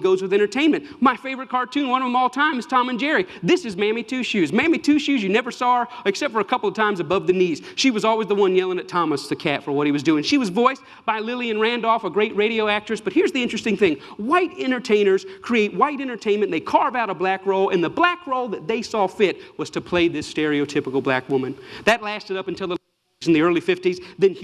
goes with entertainment. My favorite cartoon, one of them all time, is Tom and Jerry. This is Mammy Two Shoes. Mammy Two Shoes, you never saw her except for a couple of times above the knees. She was always the one yelling at Thomas the cat for what he was doing. She was voiced by Lillian Randolph, a great radio actress. But here's the interesting thing. White entertainers create white entertainment. They carve out a black role, and the black role that they saw fit was to play this stereotypical black woman. That lasted up until in the early 50s. Then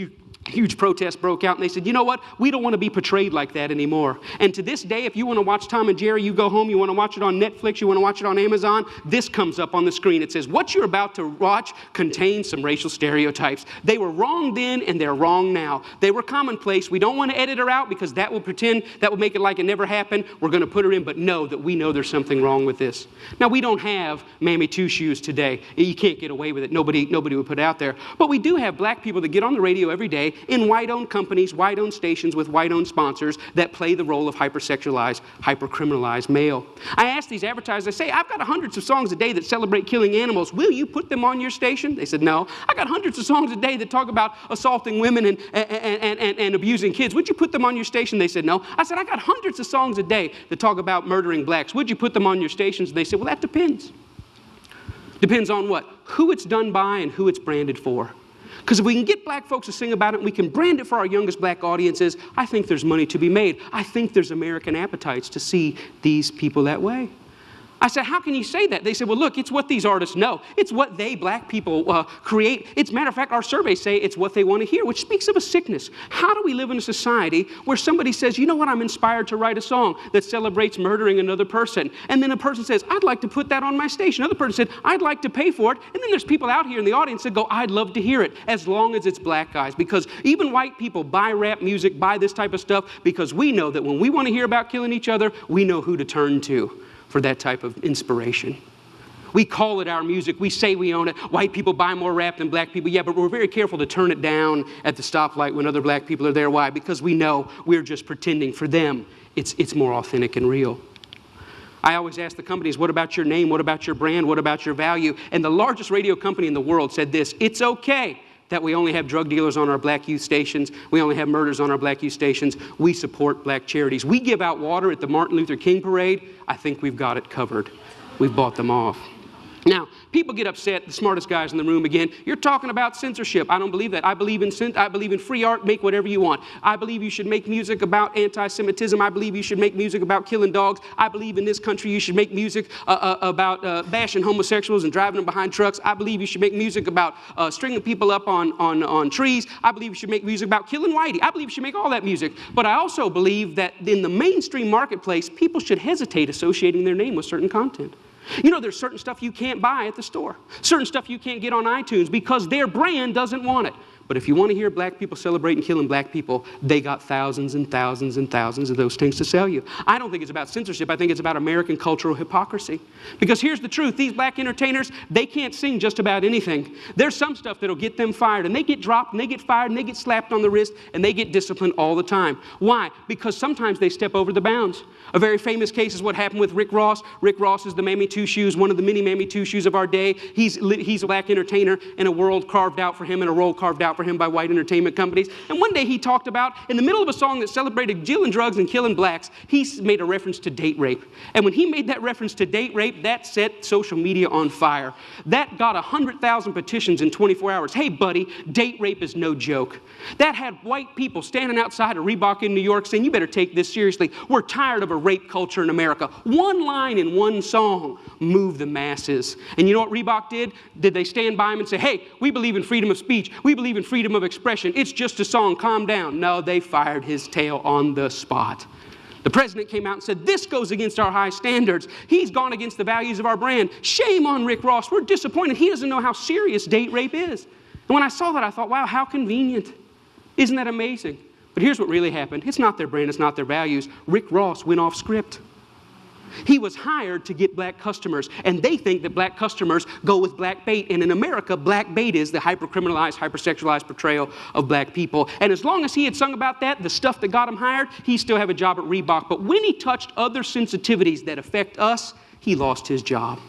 huge protests broke out, and they said, you know what? We don't want to be portrayed like that anymore. And to this day, if you want to watch Tom and Jerry, you go home, you want to watch it on Netflix, you want to watch it on Amazon, this comes up on the screen. It says, what you're about to watch contains some racial stereotypes. They were wrong then, and they're wrong now. They were commonplace. We don't want to edit her out because that will make it like it never happened. We're going to put her in, but know that we know there's something wrong with this. Now, we don't have Mammy Two Shoes today. You can't get away with it. Nobody would put it out there. But we do have black people that get on the radio every day in white-owned companies, white-owned stations with white-owned sponsors that play the role of hypersexualized, hypercriminalized male. I asked these advertisers, I say, I've got hundreds of songs a day that celebrate killing animals. Will you put them on your station? They said, no. I got hundreds of songs a day that talk about assaulting women and abusing kids. Would you put them on your station? They said, no. I said, I got hundreds of songs a day that talk about murdering blacks. Would you put them on your stations? They said, well, that depends. Depends on what? Who it's done by and who it's branded for. Because if we can get black folks to sing about it and we can brand it for our youngest black audiences, I think there's money to be made. I think there's American appetites to see these people that way. I said, how can you say that? They said, well, look, it's what these artists know. It's what they, black people, create. It's, matter of fact, our surveys say it's what they want to hear, which speaks of a sickness. How do we live in a society where somebody says, you know what, I'm inspired to write a song that celebrates murdering another person. And then a person says, I'd like to put that on my station. Another person said, I'd like to pay for it. And then there's people out here in the audience that go, I'd love to hear it, as long as it's black guys. Because even white people buy rap music, buy this type of stuff, because we know that when we want to hear about killing each other, we know who to turn to for that type of inspiration. We call it our music. We say we own it. White people buy more rap than black people. Yeah, but we're very careful to turn it down at the stoplight when other black people are there. Why? Because we know we're just pretending. For them, it's more authentic and real. I always ask the companies, what about your name? What about your brand? What about your value? And the largest radio company in the world said this, it's okay that we only have drug dealers on our black youth stations. We only have murders on our black youth stations. We support black charities. We give out water at the Martin Luther King parade. I think we've got it covered. We've bought them off. Now, people get upset, the smartest guys in the room again. You're talking about censorship. I don't believe that. I believe in free art. Make whatever you want. I believe you should make music about anti-Semitism. I believe you should make music about killing dogs. I believe in this country you should make music about bashing homosexuals and driving them behind trucks. I believe you should make music about stringing people up on trees. I believe you should make music about killing whitey. I believe you should make all that music. But I also believe that in the mainstream marketplace, people should hesitate associating their name with certain content. You know, there's certain stuff you can't buy at the store. Certain stuff you can't get on iTunes because their brand doesn't want it. But if you want to hear black people celebrating killing black people, they got thousands and thousands and thousands of those things to sell you. I don't think it's about censorship. I think it's about American cultural hypocrisy. Because here's the truth. These black entertainers, they can't sing just about anything. There's some stuff that'll get them fired. And they get dropped, and they get fired, and they get slapped on the wrist, and they get disciplined all the time. Why? Because sometimes they step over the bounds. A very famous case is what happened with Rick Ross. Rick Ross is the Mammy Two Shoes, one of the many Mammy Two Shoes of our day. He's a black entertainer in a world carved out for him, and a role carved out for him by white entertainment companies. And one day he talked about, in the middle of a song that celebrated dealing drugs and killing blacks, he made a reference to date rape. And when he made that reference to date rape, that set social media on fire. That got 100,000 petitions in 24 hours. Hey, buddy, date rape is no joke. That had white people standing outside of Reebok in New York saying, you better take this seriously. We're tired of a rape culture in America. One line in one song moved the masses. And you know what Reebok did? Did they stand by him and say, hey, we believe in freedom of speech. We believe in freedom of expression. It's just a song. Calm down. No, they fired his tail on the spot. The president came out and said, this goes against our high standards. He's gone against the values of our brand. Shame on Rick Ross. We're disappointed. He doesn't know how serious date rape is. And when I saw that, I thought, wow, how convenient. Isn't that amazing? But here's what really happened. It's not their brand. It's not their values. Rick Ross went off script. He was hired to get black customers, and they think that black customers go with black bait. And in America, black bait is the hypercriminalized, hypersexualized portrayal of black people. And as long as he had sung about that, the stuff that got him hired, he still have a job at Reebok. But when he touched other sensitivities that affect us, he lost his job.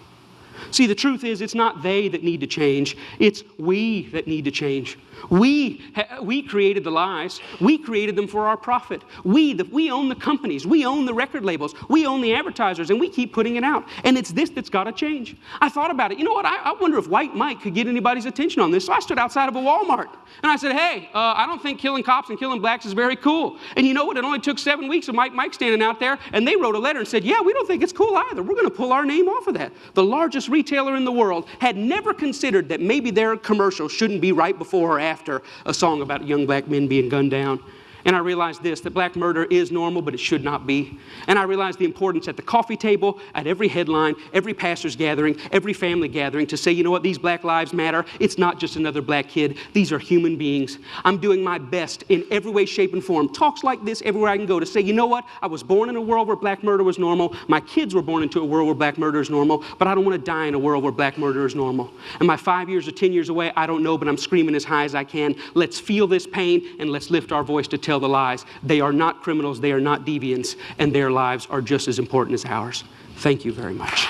See, the truth is, it's not they that need to change. It's we that need to change. We created the lies. We created them for our profit. We own the companies. We own the record labels. We own the advertisers, and we keep putting it out. And it's this that's got to change. I thought about it. You know what? I wonder if White Mike could get anybody's attention on this. So I stood outside of a Walmart, and I said, hey, I don't think killing cops and killing blacks is very cool. And you know what? It only took 7 weeks of Mike standing out there, and they wrote a letter and said, yeah, we don't think it's cool either. We're going to pull our name off of that. The largest retailer in the world had never considered that maybe their commercial shouldn't be right before or after a song about young black men being gunned down. And I realized this, that black murder is normal, but it should not be. And I realized the importance at the coffee table, at every headline, every pastor's gathering, every family gathering to say, you know what, these black lives matter. It's not just another black kid. These are human beings. I'm doing my best in every way, shape, and form. Talks like this everywhere I can go to say, you know what, I was born in a world where black murder was normal. My kids were born into a world where black murder is normal, but I don't want to die in a world where black murder is normal. Am I 5 years or 10 years away? I don't know, but I'm screaming as high as I can. Let's feel this pain, and let's lift our voice to tell the lies. They are not criminals, they are not deviants, and their lives are just as important as ours. Thank you very much.